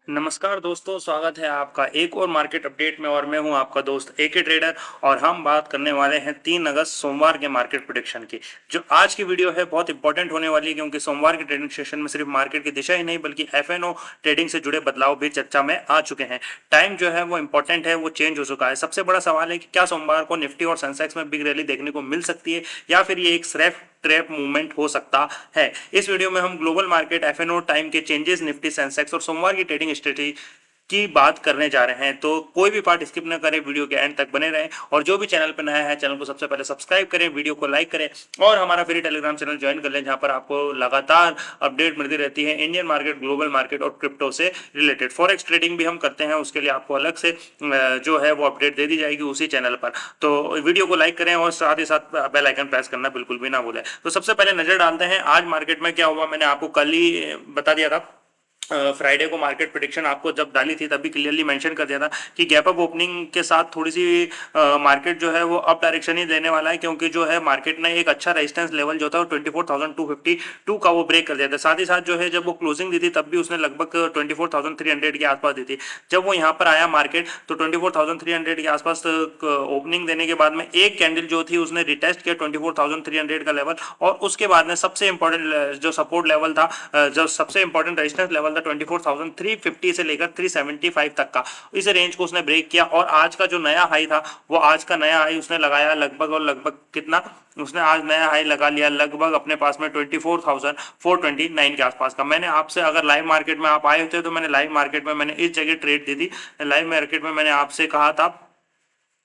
नमस्कार दोस्तों, स्वागत है आपका एक और मार्केट अपडेट में। और मैं हूं आपका दोस्त एके ट्रेडर। और हम बात करने वाले हैं 3 अगस्त सोमवार के मार्केट प्रेडिक्शन की। जो आज की वीडियो है बहुत इंपॉर्टेंट होने वाली है, क्योंकि सोमवार के ट्रेडिंग सेशन में सिर्फ मार्केट की दिशा ही नहीं बल्कि एफएनओ ट्रेडिंग से जुड़े बदलाव भी चर्चा में आ चुके हैं। टाइम जो है वो इंपॉर्टेंट है, वो चेंज हो चुका है। सबसे बड़ा सवाल है कि क्या सोमवार को निफ्टी और सेंसेक्स में बिग रैली देखने को मिल सकती है, या फिर ये एक सिर्फ ट्रैप मूवमेंट हो सकता है। इस वीडियो में हम ग्लोबल मार्केट, एफएनओ, टाइम के चेंजेस, निफ्टी, सेंसेक्स और सोमवार की ट्रेडिंग स्ट्रेटेजी की बात करने जा रहे हैं। तो कोई भी पार्ट स्किप न करें, वीडियो के एंड तक बने रहें। और जो भी चैनल पर नया है, चैनल को सबसे पहले सब्सक्राइब करें, वीडियो को लाइक करें और हमारा फ्री टेलीग्राम चैनल ज्वाइन कर लें, जहां पर आपको लगातार अपडेट मिलती रहती है इंडियन मार्केट, ग्लोबल मार्केट और क्रिप्टो से रिलेटेड। फॉरेक्स ट्रेडिंग भी हम करते हैं, उसके लिए आपको अलग से जो है वो अपडेट दे दी जाएगी उसी चैनल पर। तो वीडियो को लाइक करें और साथ ही साथ बेल आइकन प्रेस करना बिल्कुल भी ना भूलें। तो सबसे पहले नजर डालते हैं आज मार्केट में क्या हुआ। मैंने आपको कल ही बता दिया था, फ्राइडे को मार्केट प्रेडिक्शन आपको जब डाली थी तभी क्लियरली मेंशन कर दिया था कि गैप अप ओपनिंग के साथ थोड़ी सी मार्केट जो है वो अप डायरेक्शन ही लेने वाला है, क्योंकि जो है मार्केट ने एक अच्छा रेजिस्टेंस लेवल जो था वो 24,252 का वो ब्रेक कर दिया था। साथ ही साथ जो है जब वो क्लोजिंग दी थी तब भी उसने लगभग 24,300 के आसपास दी थी। जब वो यहाँ पर आया मार्केट तो 24,300 के आसपास ओपनिंग देने के बाद में एक कैंडल जो थी उसने रिटेस्ट किया 24,300 का लेवल, और उसके बाद में सबसे इंपॉर्टेंट जो सपोर्ट लेवल था, जो सबसे इंपॉर्टेंट रेजिस्टेंस लेवल था 24,350 से लेकर 375 तक का, इस रेंज को उसने ब्रेक किया। और आज का जो नया हाई था वो आज का नया हाई उसने लगाया लगभग, और लगभग कितना उसने आज नया हाई लगा लिया, लगभग अपने पास में 24,429 के आसपास का। मैंने आपसे, अगर लाइव मार्केट में आप आए होते तो मैंने लाइव मार्केट में मैंने इस जगह ट्रेड दी थी। लाइव मार्केट में मैंने आपसे कहा था,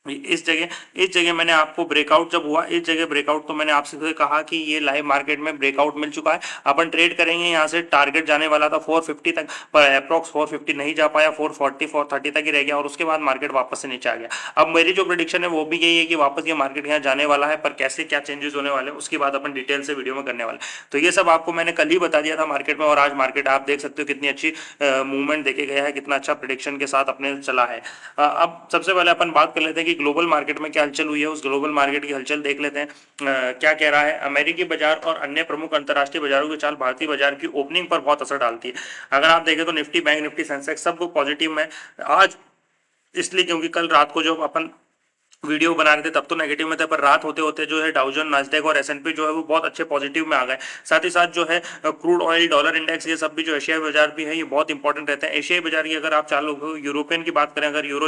इस जगह मैंने आपको ब्रेकआउट जब हुआ, इस जगह ब्रेकआउट, तो मैंने आपसे कहा कि ये लाइव मार्केट में ब्रेकआउट मिल चुका है, अपन ट्रेड करेंगे। यहाँ से टारगेट जाने वाला था 450 तक, पर अप्रॉक्स 450 नहीं जा पाया, 440 430 तक ही रह गया और उसके बाद मार्केट वापस से नीचे आ गया। अब मेरी जो प्रेडिक्शन है वो भी यही है कि वापस ये मार्केट यहाँ जाने वाला है, पर कैसे क्या चेंजेस होने वाले हैं उसकी बात अपन डिटेल से वीडियो में करने वाले। तो ये सब आपको मैंने कल ही बता दिया था मार्केट में, और आज मार्केट आप देख सकते हो कितनी अच्छी मूवमेंट देखे गया है, कितना अच्छा प्रेडिक्शन के साथ अपने चला है। अब सबसे पहले अपन बात कर लेते हैं कि ग्लोबल मार्केट में क्या हलचल हुई है। उस ग्लोबल मार्केट की हलचल देख लेते हैं। क्या कह रहा है अमेरिकी बाजार और अन्य प्रमुख अंतर्राष्ट्रीय बाजारों की चाल भारतीय बाजार की ओपनिंग पर बहुत असर डालती है। अगर आप देखें तो निफ्टी, बैंक निफ्टी, सेंसेक्स सब पॉजिटिव में आज, इसलिए क्योंकि कल रात को जो अपन वीडियो बना रहे थे तब तो नेगेटिव में थे, पर रात होते होते जो है डाउजन, नास्डैक और एसएनपी जो है वो बहुत अच्छे पॉजिटिव में आ गए। साथ ही साथ जो है क्रूड ऑयल, डॉलर इंडेक्स, ये सब भी जो एशियाई बाजार भी है ये बहुत इंपॉर्टेंट रहते हैं। एशियाई बाजार की अगर आप चालू यूरोपियन की बात करें, अगर यूरो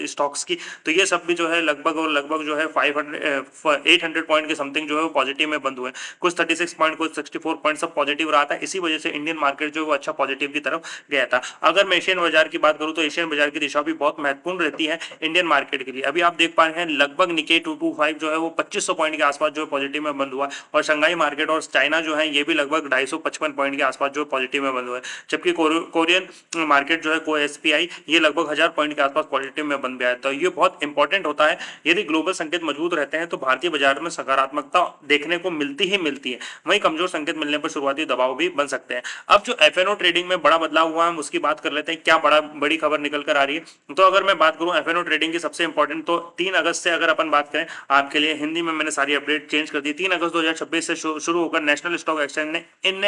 स्टॉक्स की, तो ये सब भी जो है लगभग और लगभग जो है 800 पॉइंट के समथिंग जो है वो पॉजिटिव में बंद हुए। कुछ 36 पॉइंट, कुछ 64 पॉइंट, सब पॉजिटिव रहा था। इसी वजह से इंडियन मार्केट जो है वो अच्छा पॉजिटिव की तरफ गया था। अगर मैं एशियन बाजार की बात करूँ तो एशियन बाजार की दिशा भी बहुत महत्वपूर्ण रहती है इंडियन मार्केट के लिए। अभी आप देख पा रहे हैं लगभग निके 225 जो है वो 2500 पॉइंट के आसपास जो पॉजिटिव में बंद हुआ है, और शंघाई मार्केट और चाइना जो है ये भी लगभग 255 पॉइंट के आसपास जो पॉजिटिव में बंद हुआ है। जबकि कोरियन मार्केट जो है को एसपीआई ये लगभग 1000 पॉइंट के आसपास पॉजिटिव में बंद गया है। तो ये बहुत इंपॉर्टेंट होता है। यदि ग्लोबल संकेत मजबूत रहते हैं तो भारतीय बाजार में सकारात्मकता देखने को मिलती ही मिलती है, वहीं कमजोर संकेत मिलने पर शुरुआती दबाव भी बन सकते हैं। अब जो एफएनओ ट्रेडिंग में बड़ा बदलाव हुआ है उसकी बात कर लेते हैं, क्या बड़ी खबर निकल कर आ रही है। तो अगर मैं बात करूं एफएनओ ट्रेडिंग की सबसे इंपॉर्टेंट, तो 3 अगस्त से अगर अपन बात करें आपके लिए, हिंदी में मैंने सारी अपडेट चेंज कर दी। 3 अगस्त 2026 से शुरू होकर नेशनल स्टॉक एक्सचेंज ने इन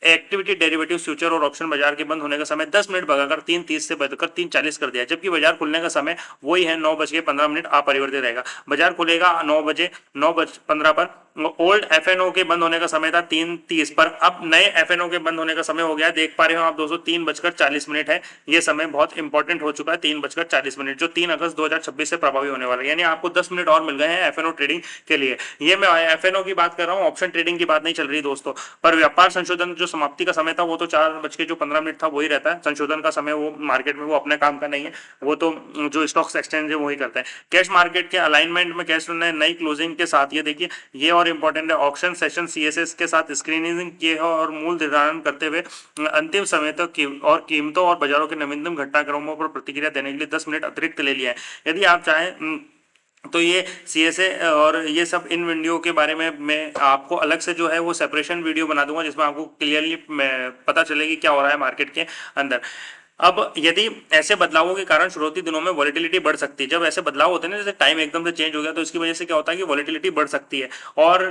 एक्टिविटी डेरिवेटिव फ्यूचर और ऑप्शन बाजार के बंद होने का समय 10 मिनट भगाकर 3:30 से बदलकर 3:40 कर दिया, जबकि बाजार खुलने का समय वही है 9:15 अपरिवर्तित रहेगा। बाजार खुलेगा 9:15 पर। ओल्ड एफएनओ के बंद होने का समय था 3:30 पर, अब नए एफएनओ के बंद होने का समय हो गया, देख पा रहे हो आप दोस्तों, 3:40 है। ये समय बहुत इंपॉर्टेंट हो चुका है, 3:40, जो 3 अगस्त 2026 से प्रभावी होने वाला है। यानी आपको 10 मिनट और मिल गए हैं एफएनओ ट्रेडिंग के लिए। ये मैं एफएनओ की बात कर रहा हूँ, ऑप्शन ट्रेडिंग की बात नहीं चल रही दोस्तों। पर व्यापार संशोधन जो समाप्ति का समय था वो तो 4:15 था, वही रहता है। संशोधन का समय वो मार्केट में वो अपने काम का नहीं है, वो तो जो स्टॉक्स एक्सचेंज है वही करता है। कैश मार्केट के अलाइनमेंट में कैश ने नई क्लोजिंग के साथ, ये देखिए ये और इंपॉर्टेंट है, ऑक्शन सेशन सीएसएस के साथ स्क्रीनिंग किए है और मूल निर्धारण करते हुए अंतिम समय तक और कीमतों और बाजारों के नवीनतम घटनाक्रमों पर प्रतिक्रिया देने के लिए 10 मिनट अतिरिक्त ले लिया है। यदि आप चाहें तो ये सीएसए और ये सब इन वीडियो के बारे में मैं आपको अलग से जो है वो सेपरेशन वीडियो बना दूंगा, जिसमें आपको क्लियरली पता चलेगी क्या हो रहा है मार्केट के अंदर। अब यदि ऐसे बदलावों के कारण शुरुआती दिनों में वॉलेटिलिटी बढ़ सकती है। जब ऐसे बदलाव होते हैं ना, जैसे टाइम एकदम से चेंज हो गया, तो इसकी वजह से क्या होता है कि वॉलेटिलिटी बढ़ सकती है और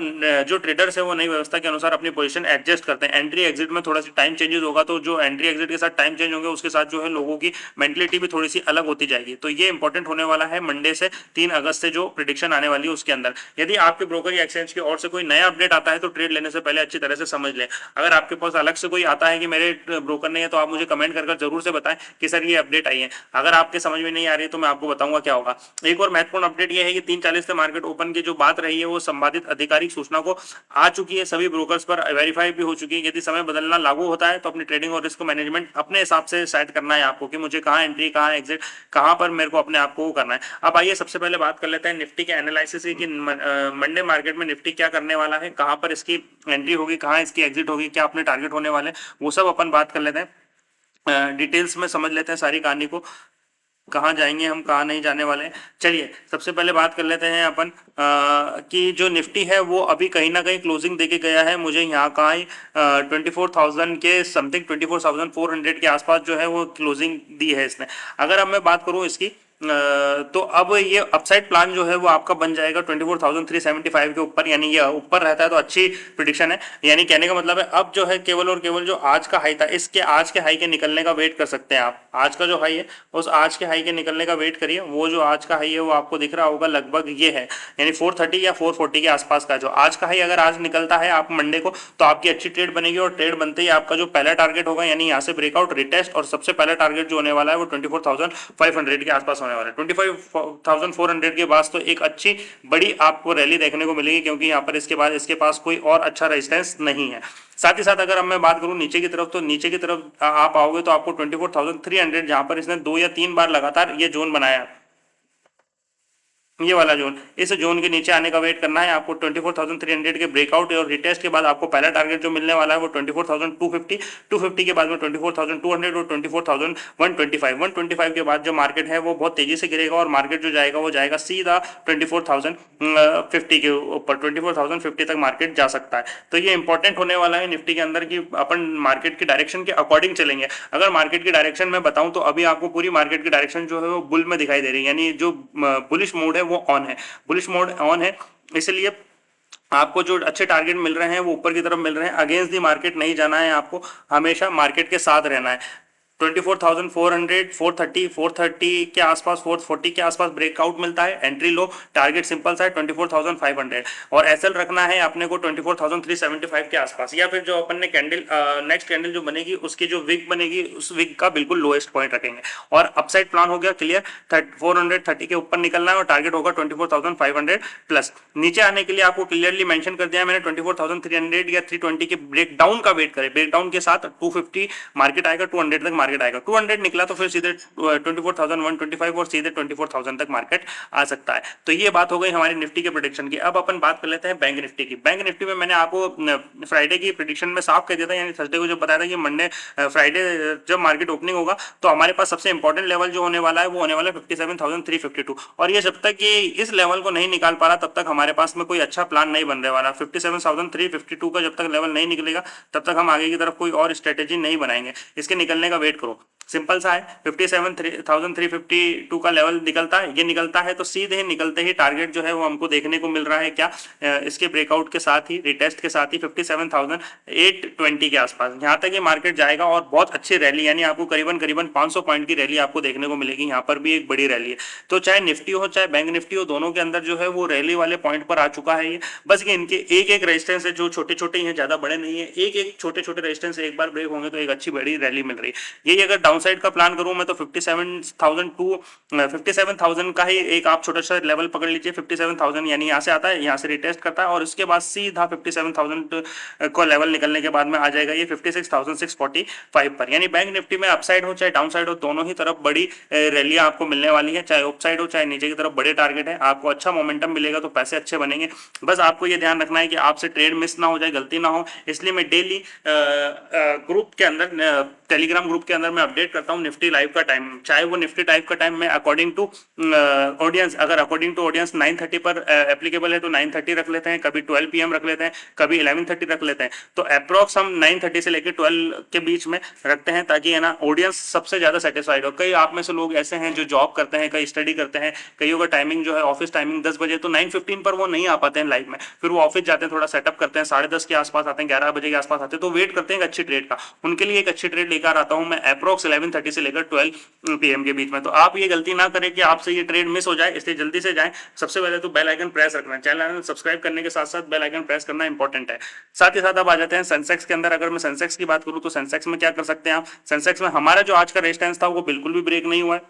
जो ट्रेडर्स है वो नई व्यवस्था के अनुसार अपनी पोजीशन एडजस्ट करते हैं। एंट्री एग्जिट में थोड़ा सी टाइम चेंजेस होगा, तो जो एंट्री एग्जिट के साथ टाइम चेंज होंगे उसके साथ जो है लोगों की मेंटलिटी भी थोड़ी सी अलग होती जाएगी। तो ये इंपॉर्टेंट होने वाला है मंडे से 3 अगस्त से जो प्रिडिक्शन आने वाली है उसके अंदर। यदि आपके ब्रोकर या एक्सचेंज की ओर से कोई नया अपडेट आता है तो ट्रेड लेने से पहले अच्छी तरह से समझ लें। अगर आपके पास अलग से कोई आता है कि मेरे ब्रोकर ने है, तो आप मुझे कमेंट कर जरूर से बताएं कि सर ये अपडेट आई है। अगर आपके समझ में नहीं आ रही है तो मैं आपको बताऊंगा क्या होगा। एक और महत्वपूर्ण अपडेट ये है कि 3:40 से मार्केट ओपन की जो बात रही है वो संबंधित आधिकारिक सूचना को आ चुकी है, सभी ब्रोकर्स पर वेरीफाई भी हो चुकी है। यदि समय बदलना लागू होता है तो अपनी ट्रेडिंग और रिस्क मैनेजमेंट अपने हिसाब से सेट करना है आपको कि मुझे कहाँ एंट्री, कहाँ एग्जिट, कहाँ पर मेरे को अपने आप को करना है। अब आइए सबसे पहले बात कर लेते हैं निफ्टी के एनालिसिस की कि मंडे मार्केट में निफ्टी क्या करने वाला है, कहाँ पर इसकी एंट्री होगी, कहाँ इसकी एग्जिट होगी, क्या अपने टारगेट होने वाले, वो सब अपन बात कर लेते हैं। डिटेल्स में समझ लेते हैं सारी कहानी को, कहाँ जाएंगे हम, कहाँ नहीं जाने वाले। चलिए सबसे पहले बात कर लेते हैं अपन कि जो निफ्टी है वो अभी कहीं ना कहीं क्लोजिंग देके गया है। मुझे यहाँ कहाँ ही 24,000 के समथिंग 24,400 के आसपास जो है वो क्लोजिंग दी है इसने। अगर अब मैं बात करूँ इसकी तो अब ये अपसाइड प्लान जो है वो आपका बन जाएगा 24,375 के ऊपर, यानी ये ऊपर रहता है तो अच्छी प्रिडिक्शन है। यानी कहने का मतलब है अब जो है केवल और केवल जो आज का हाई था, इसके आज के हाई के निकलने का वेट कर सकते हैं आप। आज का जो हाई है उस आज के हाई के निकलने का वेट करिए। वो जो आज का हाई है वो आपको दिख रहा होगा लगभग ये है, यानी 430 या 440 के आसपास का जो आज का हाई अगर आज निकलता है आप मंडे को, तो आपकी अच्छी ट्रेड बनेगी। और ट्रेड बनते ही आपका जो पहला टारगेट होगा, यानी यहाँ से ब्रेकआउट, रिटेस्ट और सबसे पहला टारगेट जो होने वाला है वो 24,500 के आसपास होने वाला है। 25,400 के बाद तो एक अच्छी बड़ी आपको रैली देखने को मिलेगी, क्योंकि यहाँ पर इसके बाद इसके पास कोई और अच्छा रेजिस्टेंस नहीं है। साथ ही साथ अगर अब मैं बात करूं नीचे की तरफ, तो नीचे की तरफ आप आओगे तो आपको 24,300, जहां पर इसने 2 या 3 बार लगातार ये जोन बनाया, ये वाला जोन, इस जोन के नीचे आने का वेट करना है आपको। 24,300 के ब्रेकआउट और रिटेस्ट के बाद आपको पहला टारगेट जो मिलने वाला है वो 24,250, 250 के बाद में 24,200 और 24,125, 125 के बाद जो मार्केट है वो बहुत तेजी से गिरेगा और मार्केट जो जाएगा वो जाएगा सीधा 24,050 के ऊपर, 24,050 तक मार्केट जा सकता है। तो ये इंपॉर्टेंट होने वाला है निफ्टी के अंदर कि अपन मार्केट की डायरेक्शन के अकॉर्डिंग चलेंगे। अगर मार्केट की डायरेक्शन में बताऊं तो अभी आपको पूरी मार्केट की डायरेक्शन जो है वो बुल में दिखाई दे रही है, यानी जो बुलिश मोड है वो ऑन है, बुलिश मोड ऑन है। इसलिए आपको जो अच्छे टारगेट मिल रहे हैं वो ऊपर की तरफ मिल रहे हैं। अगेंस्ट दी मार्केट नहीं जाना है आपको, हमेशा मार्केट के साथ रहना है। 24,400, 430, 430 के आसपास, 440 के आसपास ब्रेकआउट मिलता है, एंट्री लो, टारगेट सिंपल सा है 24,500 और एसएल रखना है अपने को 24,375 के आसपास। या फिर जो अपन ने कैंडल नेक्स्ट कैंडल जो बनेगी उसकी जो विक बनेगी उस विक का बिल्कुल लोएस्ट पॉइंट रखेंगे। और अपसाइड प्लान हो गया क्लियर, 430 के ऊपर निकलना है और टारगेट होगा 24,500 प्लस। नीचे आने के लिए आपको क्लियरली मेंशन कर दिया मैंने 24,300 या 320 के ब्रेकडाउन का वेट करें। ब्रेकडाउन के साथ 250 मार्केट आएगा, 200 तक मार्केट आएगा, 200 निकला तो फिर सीधे 24,125 और सीधे 24,000 तक मार्केट आ सकता है। तो ये बात हो गई हमारी निफ्टी के प्रेडिक्शन की। अब अपन बात कर लेते हैं बैंक निफ्टी की। बैंक निफ्टी में मैंने आपको फ्राइडे की प्रेडिक्शन में साफ कह दिया था, यानी थर्सडे को जो बताया था कि मंडे फ्राइडे जब मार्केट ओपनिंग होगा तो हमारे पास सबसे इंपॉर्टेंट लेवल जो होने वाला है वो होने वाला है 57,352। और ये जब तक ये इस लेवल को नहीं निकाल पा रहा तब तक हमारे पास में कोई अच्छा प्लान नहीं बनने वाला। 57,352 का जब तक लेवल नहीं निकलेगा तब तक हम आगे की तरफ कोई और स्ट्रेटेजी नहीं बनाएंगे। इसके निकलने का वेट करो, सिंपल सा है। 57,352 का लेवल निकलता है, ये निकलता है तो सीधे निकलते ही टारगेट जो है वो हमको देखने को मिल रहा है क्या, इसके ब्रेकआउट के साथ ही, रिटेस्ट के साथ ही 57,820 के आसपास यहाँ तक ये मार्केट जाएगा और बहुत अच्छी रैली, यानी आपको करीबन 500 पॉइंट की रैली आपको देखने को मिलेगी। यहाँ पर भी एक बड़ी रैली है। तो चाहे निफ्टी हो चाहे बैंक निफ्टी हो, दोनों के अंदर जो है वो रैली वाले पॉइंट पर आ चुका है ये। बस ये इनके एक एक रेजिस्टेंस है जो छोटे छोटे हैं, ज्यादा बड़े नहीं है। एक एक छोटे छोटे रेजिस्टेंस एक बार ब्रेक होंगे तो एक अच्छी बड़ी रैली मिल रही है। यही अगर डाउनसाइड का प्लान करूं मैं तो 57,000 का ही एक आप छोटा सा लेवल पकड़ लीजिए। 57,000 यानी यहाँ से आता है, यहाँ से रिटेस्ट करता है और उसके बाद सीधा 57,000 को लेवल निकलने के बाद में आ जाएगा ये 56,645 पर। यानी बैंक निफ्टी में अपसाइड हो चाहे डाउनसाइड हो, दोनों ही तरफ बड़ी रैलियां आपको मिलने वाली है। चाहे अपसाइड हो चाहे नीचे की तरफ बड़े टारगेट है, आपको अच्छा मोमेंटम मिलेगा तो पैसे अच्छे बनेंगे। बस आपको ये ध्यान रखना है कि आपसे ट्रेड मिस ना हो जाए, गलती ना हो। इसलिए मैं डेली ग्रुप के अंदर टेलीग्राम ग्रुप के अंदर मैं अपडेट करता हूँ निफ्टी लाइव का टाइम, चाहे वो निफ्टी लाइव का टाइम मैं अकॉर्डिंग टू ऑडियंस, अगर अकॉर्डिंग टू ऑडियंस 9:30 पर एप्लीकेबल है तो 9:30 रख लेते हैं, कभी 12 PM रख लेते हैं, कभी 11:30 रख लेते हैं। तो अप्रॉक्स हम 9:30 से लेकर 12 के बीच में रखते हैं, ताकि है ना ऑडियंस सबसे ज्यादा सेटिस्फाइड हो। कई आप में से लोग ऐसे हैं जो जॉब करते हैं, कई स्टडी करते हैं, कईयों का टाइमिंग जो है ऑफिस टाइमिंग 10 बजे, तो 9:15 पर वो नहीं आ पाते हैं लाइव में, फिर वो ऑफिस जाते हैं, थोड़ा सेटअप करते हैं, 10:30 के आसपास आते हैं, 11 बजे के आसपास आते हैं, तो वेट करते हैं एक अच्छी ट्रेड का। उनके लिए एक अच्छी ट्रेड लेकर आता हूं मैं अप्रॉक्स 11:30 से लेकर 12 PM के बीच में। तो आप ये गलती ना करें कि आपसे ये ट्रेड मिस हो जाए, इसलिए जल्दी से जाएं। सबसे पहले तो बेल आइकन प्रेस रखना है, चैनल सब्सक्राइब करने के साथ साथ बेल आइकन प्रेस करना इंपॉर्टेंट है। साथ ही साथ अब आ जाते हैं सेंसेक्स के अंदर। अगर मैं सेंसेक्स की बात करूं तो सेंसेक्स में क्या कर सकते हैं आप, सेंसेक्स में हमारा जो आज का रेजिस्टेंस था वो बिल्कुल भी ब्रेक नहीं हुआ है।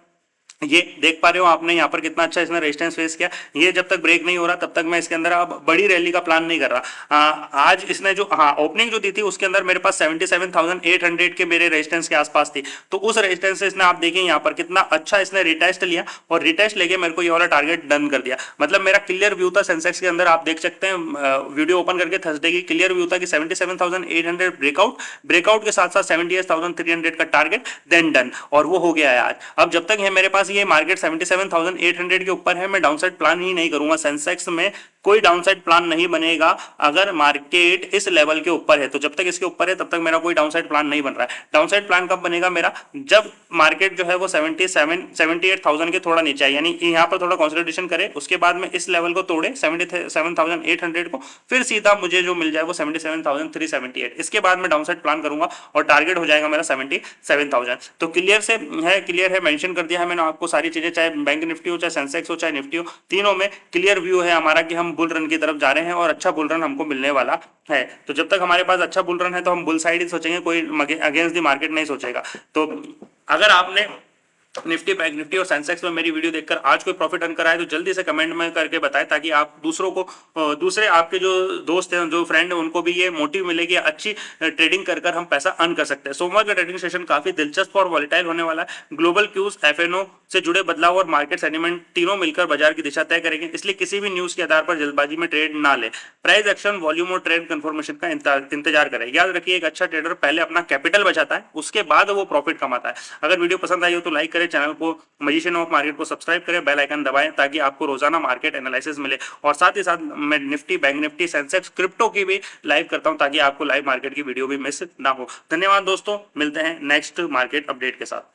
ये देख पा रहे हो आपने यहाँ पर कितना अच्छा इसने रेजिस्टेंस फेस किया। ये जब तक ब्रेक नहीं हो रहा तब तक मैं इसके अंदर अब बड़ी रैली का प्लान नहीं कर रहा। आज इसने जो ओपनिंग जो दी थी उसके अंदर मेरे पास 77,800 के मेरे रेजिस्टेंस के आसपास थी, तो उस रेजिस्टेंस से इसने आप देखिए यहाँ पर कितना अच्छा इसने रिटेस्ट लिया और रिटेस्ट लेके मेरे को ये वाला टारगेट डन कर दिया। मतलब मेरा क्लियर व्यू था सेंसेक्स के अंदर, आप देख सकते हैं वीडियो ओपन करके थर्सडे की, क्लियर व्यू था कि 77,800 ब्रेकआउट के साथ साथ 78,300 का टारगेट देन डन, और वो हो गया है आज। अब जब तक है मेरे पास ये मार्केट 77,800 के ऊपर है, मैं डाउनसाइड प्लान ही नहीं करूंगा। सेंसेक्स में कोई डाउनसाइड प्लान नहीं बनेगा अगर मार्केट इस लेवल के ऊपर है, तो जब तक इसके ऊपर है तब तक मेरा कोई डाउनसाइड प्लान नहीं बन रहा है। डाउनसाइड प्लान कब बनेगा मेरा, जब मार्केट जो है वो 78,000 के थोड़ा नीचे है, यानी यहाँ पर थोड़ा कंसोलिडेशन करे, उसके बाद में इस लेवल को तोड़े 77,800 को, फिर सीधा मुझे जो मिल जाए वो 77,378, इसके बाद मैं डाउनसाइड प्लान करूंगा और टारगेट हो जाएगा मेरा 77,000। तो क्लियर है, मेंशन कर दिया है मैंने आपको सारी चीजें, चाहे बैंक निफ्टी हो, चाहे सेंसेक्स हो, चाहे निफ्टी हो, तीनों में क्लियर व्यू है हमारा कि हम बुल रन की तरफ जा रहे हैं और अच्छा बुल रन हमको मिलने वाला है। तो जब तक हमारे पास अच्छा बुल रन है तो हम बुल साइड ही सोचेंगे, कोई अगेंस्ट द मार्केट नहीं सोचेगा। तो अगर आपने निफ्टी, बैंक निफ्टी और सेंसेक्स में मेरी वीडियो देखकर आज कोई प्रॉफिट अर्न करा है तो जल्दी से कमेंट में करके बताएं, ताकि आप दूसरों को, दूसरे आपके जो दोस्त हैं, जो फ्रेंड हैं, उनको भी ये मोटिव मिले कि अच्छी ट्रेडिंग कर हम पैसा अर्न कर सकते हैं। सोमवार का ट्रेडिंग सेशन काफी दिलचस्प और वॉलेटाइल होने वाला है। ग्लोबल क्यूज, FNO से जुड़े बदलाव और मार्केट सेंटीमेंट तीनों मिलकर बाजार की दिशा तय करेंगे, इसलिए किसी भी न्यूज के आधार पर जल्दबाजी में ट्रेड ना ले। प्राइस एक्शन, वॉल्यूम और ट्रेड कंफर्मेशन का इंतजार करें। याद रखिए, एक अच्छा ट्रेडर पहले अपना कैपिटल बचाता है, उसके बाद वो प्रॉफिट कमाता है। अगर वीडियो पसंद आई हो तो लाइक करें, चैनल को मजिशियन ऑफ मार्केट को सब्सक्राइब करें, बेल आइकन दबाएं ताकि आपको रोजाना मार्केट एनालिसिस मिले। और साथ ही साथ मैं Nifty, bank Nifty, Sensex, crypto की भी लाइव करता हूं, ताकि आपको लाइव मार्केट की वीडियो भी मिस ना हो। धन्यवाद दोस्तों, मिलते हैं नेक्स्ट मार्केट अपडेट के साथ।